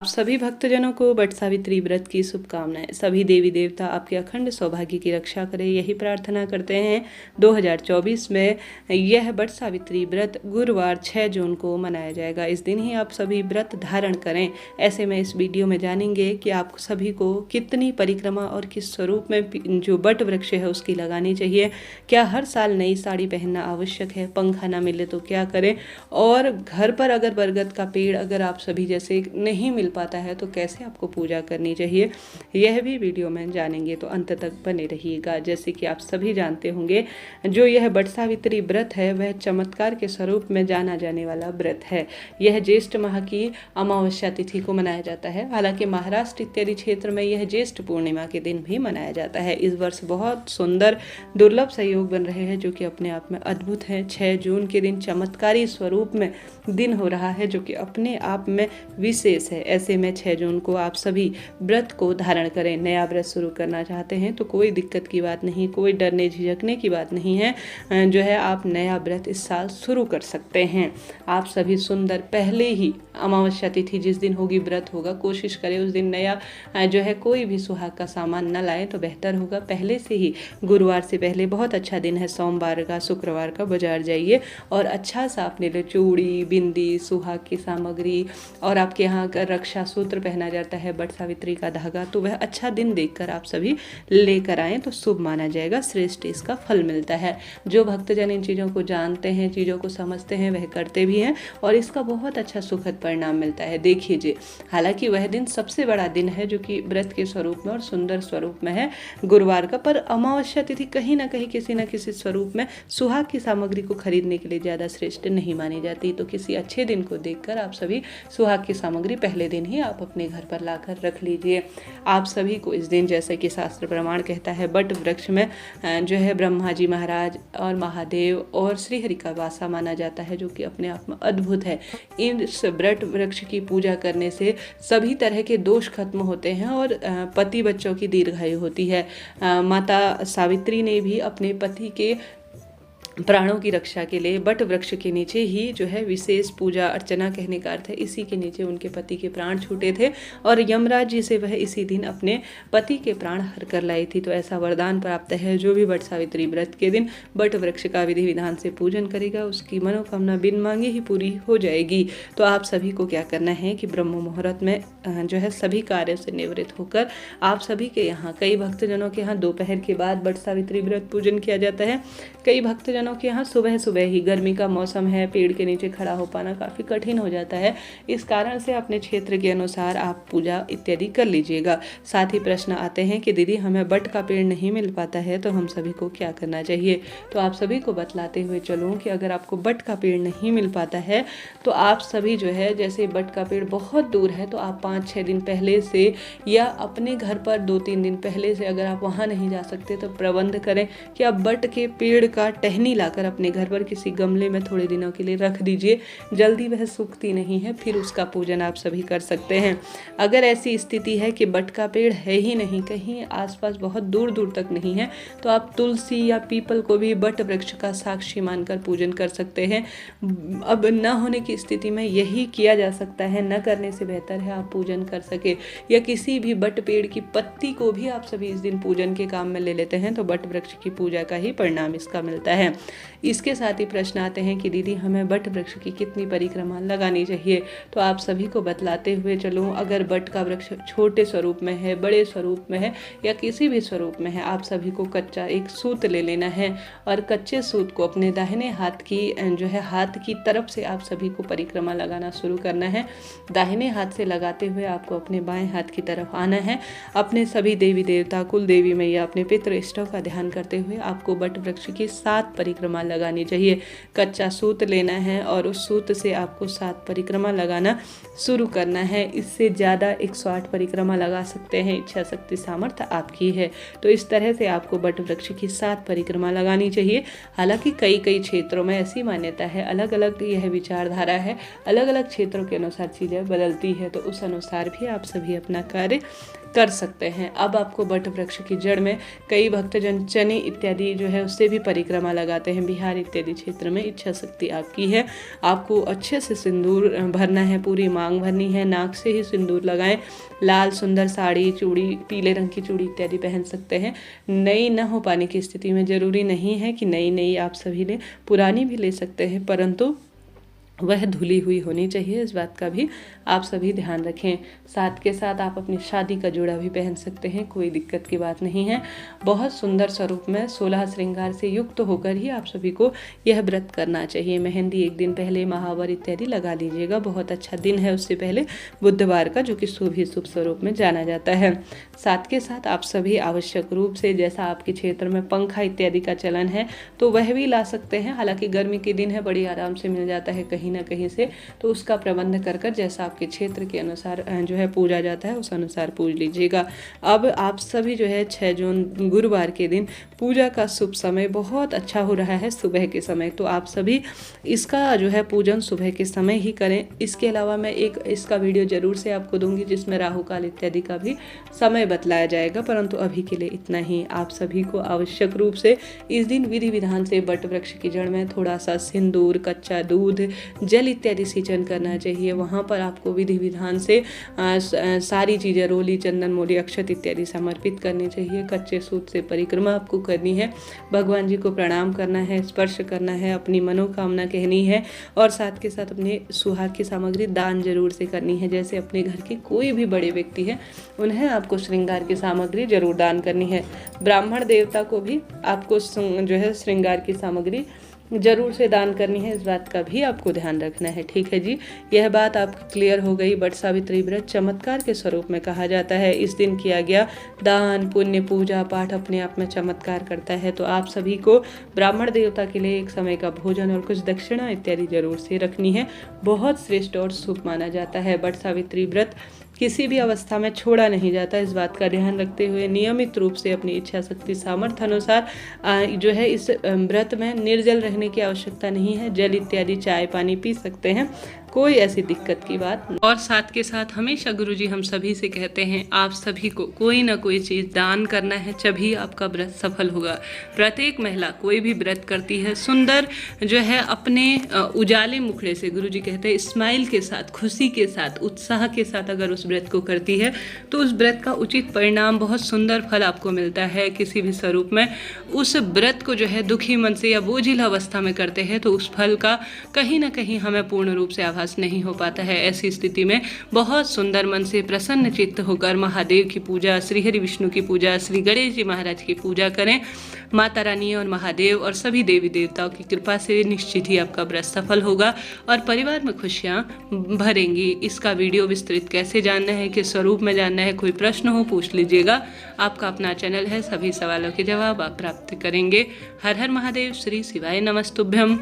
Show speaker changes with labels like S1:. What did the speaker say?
S1: आप सभी भक्तजनों को बट सावित्री व्रत की शुभकामनाएं। सभी देवी देवता आपके अखंड सौभाग्य की रक्षा करें, यही प्रार्थना करते हैं। 2024 में यह बट सावित्री व्रत गुरुवार 6 जून को मनाया जाएगा। इस दिन ही आप सभी व्रत धारण करें। ऐसे में इस वीडियो में जानेंगे कि आप सभी को कितनी परिक्रमा और किस स्वरूप में जो बट वृक्ष है उसकी लगानी चाहिए। क्या हर साल नई साड़ी पहनना आवश्यक है? पंखा ना मिले तो क्या करें? और घर पर अगर बरगद का पेड़ अगर आप सभी जैसे नहीं मिल पाता है तो कैसे आपको पूजा करनी चाहिए, यह भी वीडियो में जानेंगे। तो अंत तक बने रहिएगा। जैसे कि आप सभी जानते होंगे, जो यह बट सावित्री व्रत है वह चमत्कार के स्वरूप में जाना जाने वाला व्रत है। यह ज्येष्ठ माह की अमावस्या तिथि को मनाया जाता है। हालांकि महाराष्ट्र इत्यादि क्षेत्र में यह ज्येष्ठ पूर्णिमा के दिन भी मनाया जाता है। इस वर्ष बहुत सुंदर दुर्लभ सहयोग बन रहे हैं जो कि अपने आप में अद्भुत है। 6 जून के दिन चमत्कारी स्वरूप में दिन हो रहा है जो कि अपने आप में विशेष है। ऐसे में 6 जून को आप सभी व्रत को धारण करें। नया व्रत शुरू करना चाहते हैं तो कोई दिक्कत की बात नहीं, कोई डरने झिझकने की बात नहीं है। जो है आप नया व्रत इस साल शुरू कर सकते हैं। आप सभी सुंदर पहले ही अमावस्या तिथि जिस दिन होगी व्रत होगा, कोशिश करें उस दिन नया जो है कोई भी सुहाग का सामान न लाएं तो बेहतर होगा। पहले से ही गुरुवार से पहले बहुत अच्छा दिन है, सोमवार का शुक्रवार का बाजार जाइए और अच्छा सा अपने लिए चूड़ी, बिंदी, सुहाग की सामग्री और आपके यहाँ का रक्षा सूत्र पहना जाता है बट सावित्री का धागा, तो वह अच्छा दिन देखकर आप सभी लेकर आएँ तो शुभ माना जाएगा, श्रेष्ठ इसका फल मिलता है। जो भक्तजन इन चीज़ों को जानते हैं, चीज़ों को समझते हैं, वह करते भी हैं और इसका बहुत अच्छा सुखद परिणाम मिलता है। देखिए, हालांकि वह दिन सबसे बड़ा दिन है जो कि व्रत के स्वरूप में और सुंदर स्वरूप में है गुरुवार का, पर अमावस्या तिथि कहीं ना कहीं किसी न किसी स्वरूप में सुहाग की सामग्री को खरीदने के लिए ज़्यादा श्रेष्ठ नहीं मानी जाती। तो किसी अच्छे दिन को देखकर आप सभी सुहाग की सामग्री पहले दिन ही आप अपने घर पर लाकर रख लीजिए। आप सभी को इस दिन, जैसे कि शास्त्र प्रमाण कहता है, बट वृक्ष में जो है ब्रह्मा जी महाराज और महादेव और श्री हरि का वासा माना जाता है जो कि अपने आप में अद्भुत है। इस बट वृक्ष की पूजा करने से सभी तरह के दोष खत्म होते हैं और पति बच्चों की दीर्घायु होती है। माता सावित्री ने भी अपने पति के प्राणों की रक्षा के लिए बट वृक्ष के नीचे ही जो है विशेष पूजा अर्चना, कहने का अर्थ है इसी के नीचे उनके पति के प्राण छूटे थे और यमराज जी से वह इसी दिन अपने पति के प्राण हर कर लाई थी। तो ऐसा वरदान प्राप्त है, जो भी बट सावित्री व्रत के दिन बट वृक्ष का विधि विधान से पूजन करेगा उसकी मनोकामना बिन मांगे ही पूरी हो जाएगी। तो आप सभी को क्या करना है कि ब्रह्म मुहूर्त में जो है सभी कार्यों से निवृत्त होकर आप सभी के यहाँ, कई भक्तजनों के यहाँ दोपहर के बाद बट सावित्री व्रत पूजन किया जाता है। कई भक्तजनों के यहाँ सुबह सुबह ही, गर्मी का मौसम है, पेड़ के नीचे खड़ा हो पाना काफ़ी कठिन हो जाता है। इस कारण से अपने क्षेत्र के अनुसार आप पूजा इत्यादि कर लीजिएगा। साथ ही प्रश्न आते हैं कि दीदी हमें बट का पेड़ नहीं मिल पाता है तो हम सभी को क्या करना चाहिए। तो आप सभी को बतलाते हुए चलूँ कि अगर आपको बट का पेड़ नहीं मिल पाता है तो आप सभी जो है, जैसे बट का पेड़ बहुत दूर है तो आप 5-6 दिन पहले से या अपने घर पर 2-3 दिन पहले से, अगर आप वहाँ नहीं जा सकते तो प्रबंध करें कि आप बट के पेड़ का टहनी लाकर अपने घर पर किसी गमले में थोड़े दिनों के लिए रख दीजिए। जल्दी वह सूखती नहीं है, फिर उसका पूजन आप सभी कर सकते हैं। अगर ऐसी स्थिति है कि बट का पेड़ है ही नहीं, कहीं आसपास बहुत दूर दूर तक नहीं है, तो आप तुलसी या पीपल को भी बट वृक्ष का साक्षी मानकर पूजन कर सकते हैं। अब न होने की स्थिति में यही किया जा सकता है, न करने से बेहतर है आप पूजन कर सके। या किसी भी बट पेड़ की पत्ती को भी आप सभी इस दिन पूजन के काम में ले लेते हैं तो बट वृक्ष की पूजा का ही परिणाम इसका मिलता है। इसके साथ ही प्रश्न आते हैं कि दीदी हमें बट वृक्ष की कितनी परिक्रमा लगानी चाहिए। तो आप सभी को बतलाते हुए चलूँ, अगर बट का वृक्ष छोटे स्वरूप में है, बड़े स्वरूप में है या किसी भी स्वरूप में है, आप सभी को कच्चा एक सूत ले लेना है और कच्चे सूत को अपने दाहिने हाथ की जो है हाथ की तरफ से आप सभी को परिक्रमा लगाना शुरू करना है। दाहिने हाथ से लगाते हुए आपको अपने बाएं हाथ की तरफ आना है। अपने सभी देवी देवता, कुल देवी मैया, अपने पितृ इष्टों का ध्यान करते हुए आपको बट वृक्ष की 7 परिक्रमा लगानी चाहिए। कच्चा सूत लेना है और उस सूत से आपको 7 परिक्रमा लगाना शुरू करना है। इससे ज़्यादा 108 परिक्रमा लगा सकते हैं, इच्छा शक्ति सामर्थ्य आपकी है। तो इस तरह से आपको बट वृक्ष की 7 परिक्रमा लगानी चाहिए। हालांकि कई क्षेत्रों में ऐसी मान्यता है, अलग अलग यह विचारधारा है, अलग अलग क्षेत्रों के अनुसार चीज़ें बदलती है, तो उस अनुसार भी आप सभी अपना कार्य कर सकते हैं। अब आपको बट वृक्ष की जड़ में कई भक्तजन चने इत्यादि जो है उससे भी परिक्रमा लगाते चाहते हैं बिहार इत्यादि क्षेत्र में, इच्छा शक्ति आपकी है। आपको अच्छे से सिंदूर भरना है, पूरी मांग भरनी है, नाक से ही सिंदूर लगाएं। लाल सुंदर साड़ी, चूड़ी, पीले रंग की चूड़ी इत्यादि पहन सकते हैं। नई न हो पाने की स्थिति में ज़रूरी नहीं है कि नई आप सभी ले, पुरानी भी ले सकते हैं, परंतु वह धुली हुई होनी चाहिए, इस बात का भी आप सभी ध्यान रखें। साथ के साथ आप अपनी शादी का जोड़ा भी पहन सकते हैं, कोई दिक्कत की बात नहीं है। बहुत सुंदर स्वरूप में 16 श्रृंगार से युक्त होकर ही आप सभी को यह व्रत करना चाहिए। मेहंदी एक दिन पहले महावर इत्यादि लगा लीजिएगा। बहुत अच्छा दिन है उससे पहले बुधवार का, जो कि शुभ ही शुभ स्वरूप में जाना जाता है। साथ के साथ आप सभी आवश्यक रूप से, जैसा आपके क्षेत्र में पंखा इत्यादि का चलन है तो वह भी ला सकते हैं। हालांकि गर्मी के दिन है, बड़ी आराम से मिल जाता है कहीं ना कहीं से, तो उसका प्रबंध कर जैसा आपके क्षेत्र के अनुसार जो है पूजा जाता है उस अनुसार पूज लीजिएगा। अब आप सभी जो है 6 जून गुरुवार के दिन पूजा का शुभ समय बहुत अच्छा हो रहा है, सुबह के समय, तो आप सभी इसका जो है पूजन सुबह के समय ही करें। इसके अलावा मैं एक इसका वीडियो जरूर से आपको दूंगी जिसमें राहु काल इत्यादि का भी समय बतलाया जाएगा, परंतु अभी के लिए इतना ही। आप सभी को आवश्यक रूप से इस दिन विधि विधान से वट वृक्ष की जड़ में थोड़ा सा सिंदूर, कच्चा दूध, जल इत्यादि सिंचन करना चाहिए। वहाँ पर आपको विधि विधान से सारी चीज़ें, रोली, चंदन, मोली, अक्षत इत्यादि समर्पित करनी चाहिए। कच्चे सूत से परिक्रमा आपको करनी है, भगवान जी को प्रणाम करना है, स्पर्श करना है, अपनी मनोकामना कहनी है और साथ के साथ अपने सुहाग की सामग्री दान जरूर से करनी है। जैसे अपने घर के कोई भी बड़े व्यक्ति है उन्हें आपको श्रृंगार की सामग्री जरूर दान करनी है। ब्राह्मण देवता को भी आपको जो है श्रृंगार की सामग्री जरूर से दान करनी है, इस बात का भी आपको ध्यान रखना है। ठीक है जी, यह बात आपकी क्लियर हो गई। वट सावित्री व्रत चमत्कार के स्वरूप में कहा जाता है। इस दिन किया गया दान, पुण्य, पूजा पाठ अपने आप में चमत्कार करता है। तो आप सभी को ब्राह्मण देवता के लिए एक समय का भोजन और कुछ दक्षिणा इत्यादि जरूर से रखनी है। बहुत श्रेष्ठ और शुभ माना जाता है। वट सावित्री व्रत किसी भी अवस्था में छोड़ा नहीं जाता, इस बात का ध्यान रखते हुए नियमित रूप से अपनी इच्छा शक्ति सामर्थ्य अनुसार जो है इस व्रत में निर्जल रहने की आवश्यकता नहीं है। जल इत्यादि, चाय पानी पी सकते हैं, कोई ऐसी दिक्कत की बात नहीं। और साथ के साथ हमेशा गुरुजी हम सभी से कहते हैं आप सभी को कोई ना कोई चीज़ दान करना है, तभी आपका व्रत सफल होगा। प्रत्येक महिला कोई भी व्रत करती है, सुंदर जो है अपने उजाले मुखड़े से, गुरुजी कहते हैं स्माइल के साथ, खुशी के साथ, उत्साह के साथ अगर उस व्रत को करती है तो उस व्रत का उचित परिणाम, बहुत सुंदर फल आपको मिलता है। किसी भी स्वरूप में उस व्रत को जो है दुखी मन से या बोझिल अवस्था में करते हैं तो उस फल का कहीं ना कहीं हमें पूर्ण रूप से आभास नहीं हो पाता है। ऐसी स्थिति में बहुत सुंदर मन से प्रसन्न चित्त होकर महादेव की पूजा, श्री हरि विष्णु की पूजा, श्री गणेश जी महाराज की पूजा करें। माता रानी और महादेव और सभी देवी देवताओं की कृपा से निश्चित ही आपका व्रत सफल होगा और परिवार में खुशियां भरेंगी। इसका वीडियो विस्तृत कैसे जानना है, किस स्वरूप में जानना है, कोई प्रश्न हो पूछ लीजिएगा। आपका अपना चैनल है, सभी सवालों के जवाब आप प्राप्त करेंगे। हर हर महादेव, श्री शिवाय नमस्तुभ्यम।